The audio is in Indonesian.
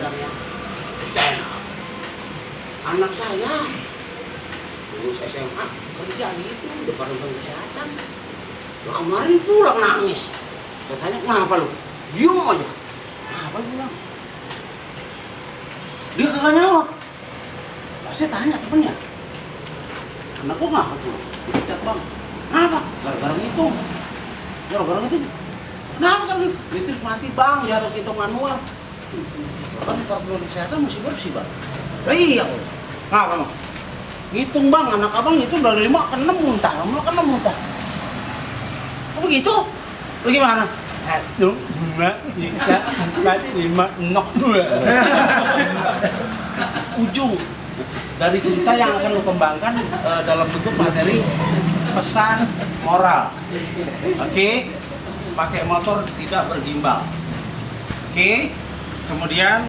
bilangnya, Ustaz, anak saya lulus SMA kerja gitu depan kesehatan. Lah kemarin pulang nangis. Katanya kenapa lu? Diem aja. Kenapa lu bilang? Dia kagak nyawa. Lah saya tanya temennya. Anak gua ngapa tuh? Dipecat bang. Kenapa? Gara-gara ngitung. Gara-gara ngitung. Kenapa kan listrik mati bang? Dia harus ngitung manual. Kan departemen kesehatan mesti bersih bang. Lah iya kok. Ngapa bang? Ngitung bang, anak abang itu dari 5 ke 6 muntah, 5 ke 6 muntah. Oh begitu? Bagaimana? 1, 2, 3, 4, 5, 6. Ujung dari cerita yang akan lo kembangkan dalam bentuk materi pesan moral. Oke? Pakai motor tidak bergimbal. Oke? Kemudian